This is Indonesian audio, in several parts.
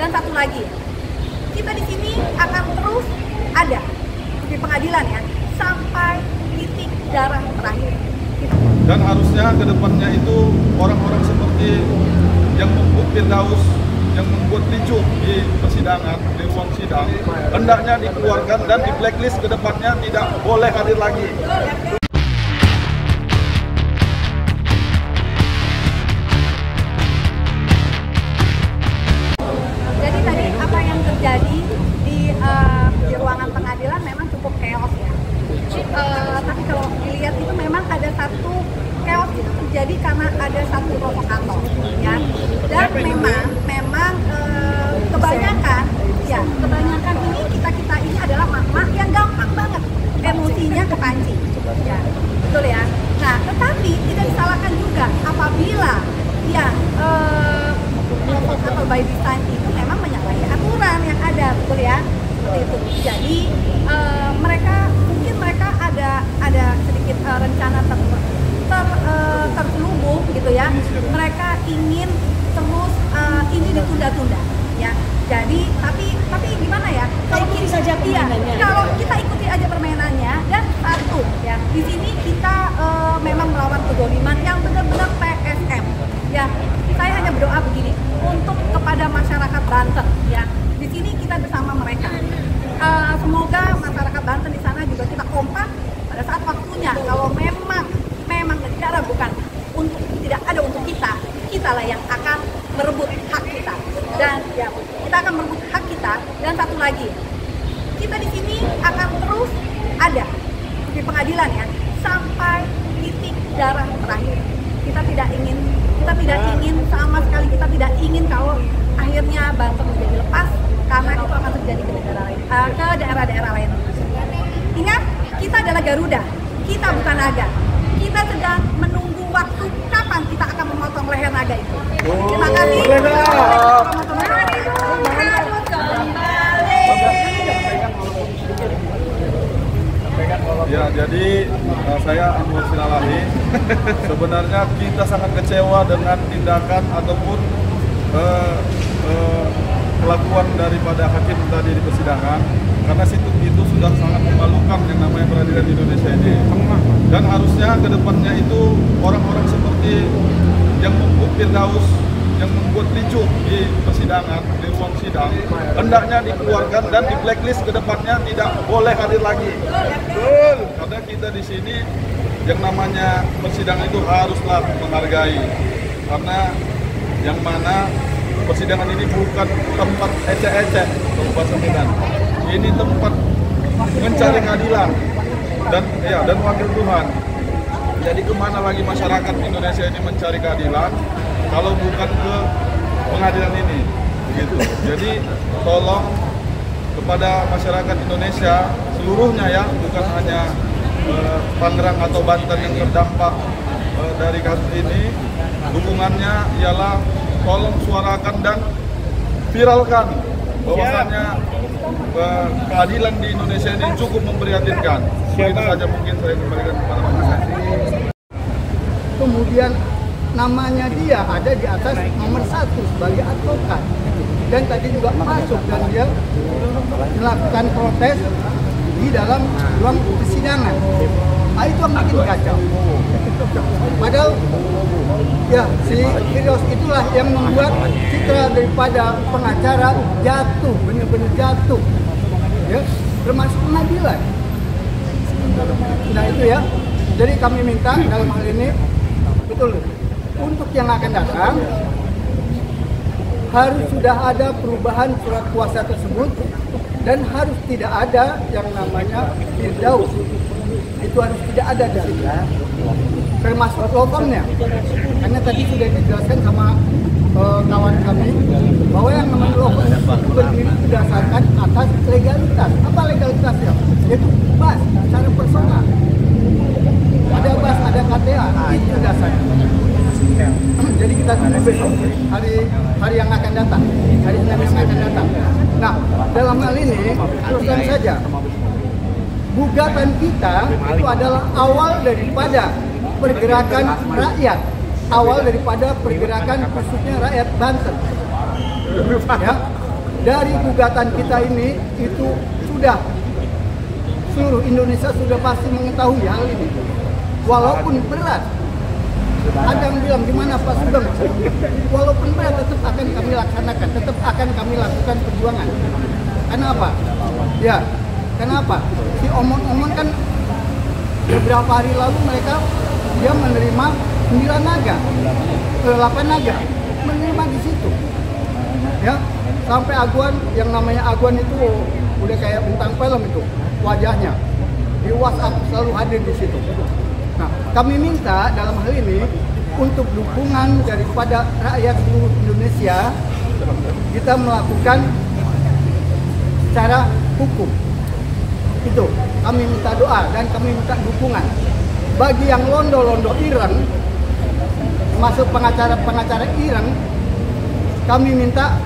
Dan satu lagi, kita di sini akan terus ada di pengadilan ya sampai titik darah terakhir. Dan harusnya ke depannya itu orang-orang seperti yang membuat Firdaus, yang membuat ricuh di persidangan, di ruang sidang, hendaknya dikeluarkan dan di blacklist ke depannya tidak boleh hadir lagi. Jadi tadi apa yang terjadi di ruangan pengadilan memang cukup chaos ya. Tapi kalau dilihat itu memang ada satu chaos itu terjadi karena ada satu provokator ya. Dan memang kebanyakan ini kita ini adalah mama yang gampang banget emosinya kepancing ya, betul ya. Nah tetapi tidak disalahkan juga apabila ya provokator by design itu memang menyalahi aturan yang ada, betul ya, seperti itu. Jadi mereka ada sedikit rencana terselubung gitu ya. Mereka ingin terus ini ditunda-tunda ya. Jadi tapi gimana ya? Kalau ikuti saja permainannya. Kalau kita ikuti aja permainannya dan satu ya. Di sini kita memang melawan kezaliman yang benar-benar PSM ya. Saya hanya berdoa begini untuk kepada masyarakat Banten ya. Di sini kita bersama mereka. Semoga masyarakat Banten di sana juga kita kompak pada saat waktunya. Kalau memang negara bukan untuk, tidak ada untuk kita lah yang akan merebut hak kita. Dan ya, kita akan merebut hak kita. Dan satu lagi, kita di sini akan terus ada di pengadilan ya sampai titik darah terakhir. Kita tidak ingin sama sekali, kita tidak ingin kalau akhirnya Banten menjadi lepas, karena itu akan terjadi ke daerah-daerah lain. Ingat, kita adalah Garuda, kita bukan naga. Kita sedang menunggu waktu kapan kita akan memotong leher naga itu. Terima kasih. Ya, jadi saya Anwar Sinalahi. Sebenarnya kita sangat kecewa dengan tindakan ataupun kelakuan daripada hakim tadi di persidangan, karena itu sudah sangat memalukan yang namanya peradilan Indonesia ini. Dan harusnya ke depannya itu orang-orang seperti yang membuat Firdaus, yang membuat ricuh di persidangan, di ruang sidang, hendaknya dikeluarkan dan di blacklist ke depannya tidak boleh hadir lagi. Betul. Karena kita di sini yang namanya persidangan itu haruslah menghargai, karena yang mana persidangan ini bukan tempat ecek-ecek kalau bahasa Medan. Ini tempat mencari keadilan dan wakil Tuhan. Jadi kemana lagi masyarakat Indonesia ini mencari keadilan kalau bukan ke pengadilan ini, gitu. Jadi tolong kepada masyarakat Indonesia seluruhnya ya, bukan hanya Tangerang atau Banten yang terdampak dari kasus ini, dukungannya ialah tolong suarakan dan viralkan bahwasannya keadilan di Indonesia ini cukup memprihatinkan. Itu saja mungkin saya kembalikan kepada Bapak. Kemudian namanya dia ada di atas nomor 1 sebagai advokat, dan tadi juga masuk dan dia melakukan protes di dalam ruang persidangan. Nah, itu yang bikin kacau. Padahal ya si Firdaus itulah yang membuat citra daripada pengacara jatuh, benar-benar jatuh ya, termasuk pengadilan. Nah itu ya, jadi kami minta dalam hal ini betul untuk yang akan datang harus sudah ada perubahan surat kuasa tersebut, dan harus tidak ada yang namanya Firdaus. Itu harus tidak ada dari termasuk lokomnya, karena tadi sudah dijelaskan sama kawan kami bahwa yang namanya lokom itu berdiri berdasarkan atas legalitas. Apa legalitasnya? Yaitu BAS secara personal. Ada BAS, ada KTA, itu dasarnya. Jadi kita tunggu besok hari yang akan datang, hari Senin yang akan datang. Nah, dalam hal ini terus terang saja, gugatan kita itu adalah awal daripada pergerakan rakyat, awal daripada pergerakan khususnya rakyat Banten. Ya, dari gugatan kita ini itu sudah seluruh Indonesia sudah pasti mengetahui hal ini. Walaupun berat, ada yang bilang gimana Pak Sugeng? Walaupun berat tetap akan kami laksanakan, tetap akan kami lakukan perjuangan. Kenapa? Ya, kenapa? Si Omon kan beberapa hari lalu dia menerima 9 naga, 8 naga, menerima di situ. Ya, sampai Aguan, yang namanya Aguan itu udah kayak bintang film itu wajahnya. Di WhatsApp selalu hadir di situ. Nah, kami minta dalam hal ini untuk dukungan daripada rakyat seluruh Indonesia, kita melakukan secara hukum. Itu kami minta doa dan kami minta dukungan. Bagi yang londo-londo Ireng, masuk pengacara Ireng, kami minta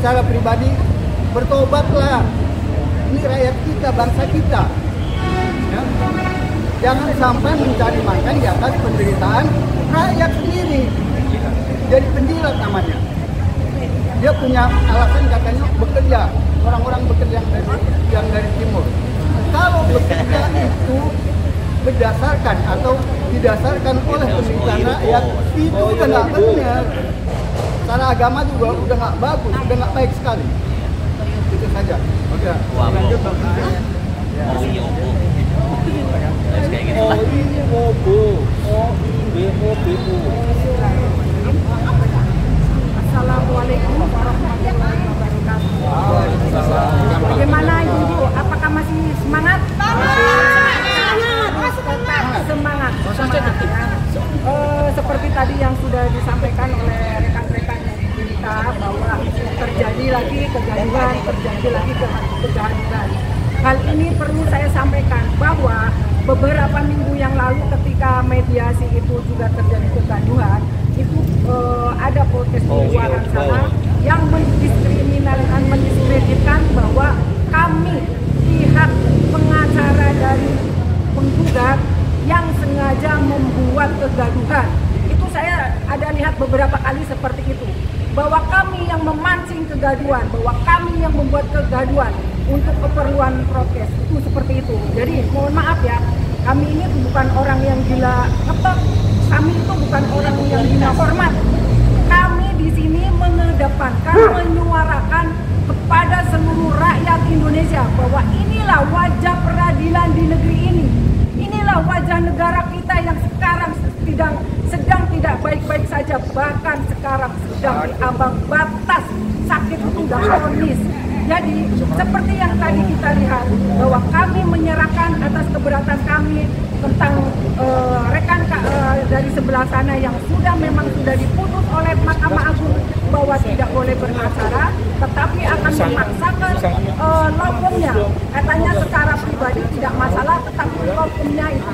secara pribadi bertobatlah. Ini rakyat kita, bangsa kita. Ya. Jangan sampai mencari makan di atas penderitaan rakyat sendiri. Jadi penjilat namanya. Dia punya alasan katanya bekerja, orang-orang bekerja yang dari timur. Kalau bekerja itu berdasarkan atau didasarkan oleh penderitaan rakyat, itu udah nggak benar. Secara agama juga udah nggak bagus, udah nggak baik sekali. Itu saja. Oke. Lanjut Bang. Assalamualaikum warahmatullahi wabarakatuh. Bagaimana Ibu? Apakah masih semangat? Semangat. Seperti tadi yang sudah disampaikan oleh rekan-rekan kita bahwa terjadi lagi kegaduhan, terjadi lagi kegaduhan. Hal ini perlu saya sampaikan bahwa beberapa minggu yang lalu ketika mediasi itu juga terjadi kegaduhan, itu ada protes di luar sana yang mendiskreditkan bahwa kami pihak pengacara dari penggugat yang sengaja membuat kegaduhan. Itu saya ada lihat beberapa kali seperti itu, bahwa kami yang memancing kegaduhan, bahwa kami yang membuat kegaduhan untuk keperluan protes, itu seperti itu. Jadi mohon maaf ya, kami ini bukan orang yang gila ngetok, kami itu bukan orang yang gila hormat. Kami di sini mengedepankan, menyuarakan kepada seluruh rakyat Indonesia bahwa inilah wajah peradilan di negeri ini. Inilah wajah negara kita yang sekarang sedang tidak baik-baik saja, bahkan sekarang sedang diambang batas sakit sudah kronis. Jadi seperti yang tadi kita lihat bahwa kami menyerahkan atas keberatan kami tentang rekan dari sebelah sana yang memang sudah diputus oleh Mahkamah Agung bahwa tidak boleh beracara, tetapi akan memaksakan lopumnya. Katanya secara pribadi tidak masalah, tetapi lopumnya itu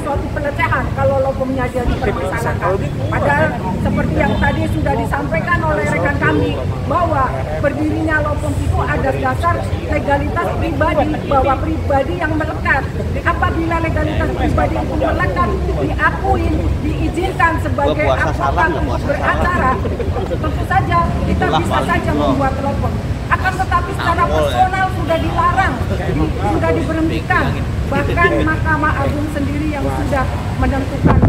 suatu pelecehan kalau lopumnya jadi dipermasalahkan. Padahal seperti yang tadi sudah disampaikan oleh rekan kami bahwa berdirinya lopum itu ada dasar legalitas pribadi, bahwa pribadi yang melekat. Apabila legalitas pribadi itu melekat, diakui, diizinkan sebagai advokat untuk beracara, tentu saja kita bisa saja membuat lopum. Akan tetapi secara personal sudah dilarang, sudah diberhentikan. Bahkan Mahkamah Agung sendiri yang sudah menentukan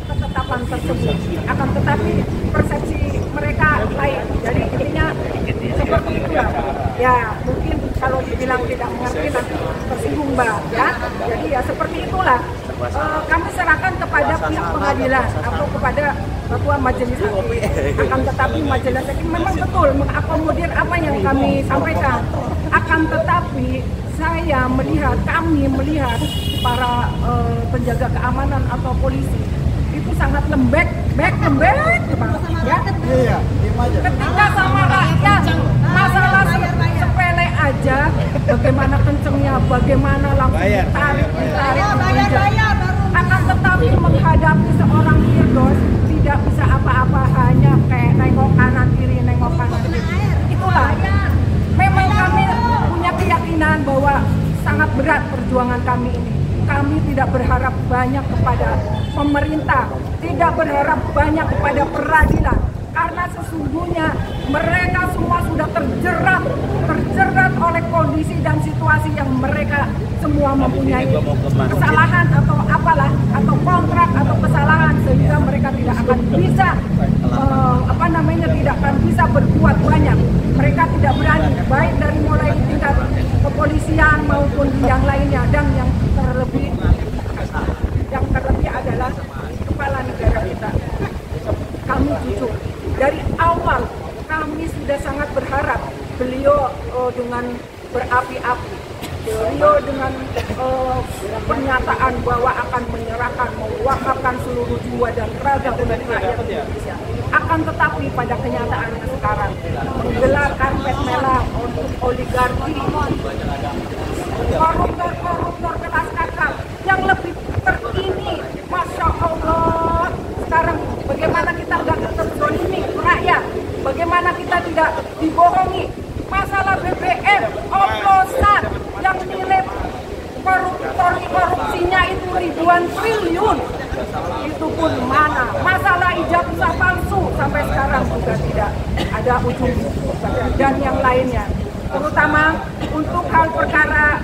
ketetapan tersebut. Akan tetapi persepsi mereka lain. Jadi intinya seperti itulah. Ya mungkin kalau dibilang tidak mengerti nanti tersinggung Mbak. Ya, jadi ya seperti itulah. Kami serahkan kepada pihak pengadilan atau kepada ketua majelis hakim. Akan tetapi majelis hakim memang betul mengakomodir apa yang kami sampaikan. Akan tetapi kami melihat para penjaga keamanan atau polisi itu sangat lembek ya. Ketika sama rakyat masalah sepele aja, bagaimana kencengnya, bagaimana langsung ditarik. Akan tetapi menghadapi seorang Firdaus tidak bisa apa-apa, hanya kayak nengok kanan kiri. Itulah. Memang kami punya keyakinan bahwa sangat berat perjuangan kami ini. Kami tidak berharap banyak kepada pemerintah, tidak berharap banyak kepada peradilan, karena sesungguhnya mereka situasi yang mereka semua mempunyai kesalahan atau apalah, atau kontrak atau kesalahan, sehingga mereka tidak akan bisa tidak akan bisa berbuat banyak. Mereka tidak berani, baik dari mulai tingkat kepolisian maupun yang lainnya. Dan yang terlebih adalah kepala negara kita. Kami jujur, dari awal kami sudah sangat berharap beliau dengan berapi-api, beliau dengan pernyataan bahwa akan menyerahkan, mewakafkan seluruh jiwa dan raga untuk rakyat Indonesia. Akan tetapi pada kenyataannya sekarang menggelar karpet merah untuk oligarki, koruptor kelas kakap yang lebih terkini. Masya Allah, sekarang bagaimana kita nggak terzolimi rakyat, bagaimana kita tidak dibohongi. Masalah BBM, oplosan yang nilai korupsinya itu ribuan triliun, itu pun mana. Masalah ijazah palsu sampai sekarang juga tidak ada ujung. Dan yang lainnya, terutama untuk hal perkara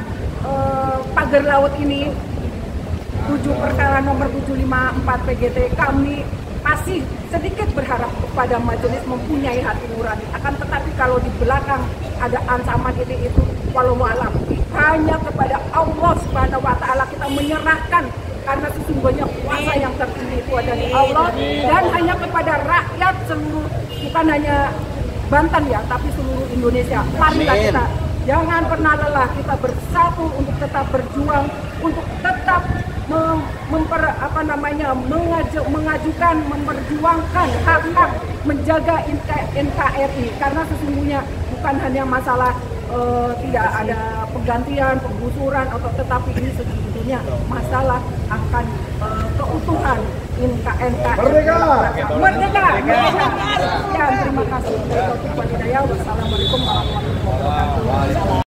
pagar laut ini, 7 perkara nomor 754 PGT, kami masih sedikit berharap kepada majelis mempunyai hati nurani. Akan tetapi kalau di belakang ada ancaman itu walau alam, hanya kepada Allah Subhanahu wa Ta'ala kita menyerahkan, karena sesungguhnya kuasa yang tertinggi itu ada di Allah, dan hanya kepada rakyat seluruh, bukan hanya Banten ya, tapi seluruh Indonesia. Marilah kita jangan pernah lelah, kita bersatu untuk tetap berjuang, untuk tetap mengajukan, memperjuangkan hak-hak, menjaga NKRI, karena sesungguhnya bukan hanya masalah tidak ada penggantian, penggusuran, tetapi ini sesungguhnya masalah akan keutuhan NKRI. Merdeka! Ya, terima kasih. Wassalamualaikum warahmatullahi wabarakatuh.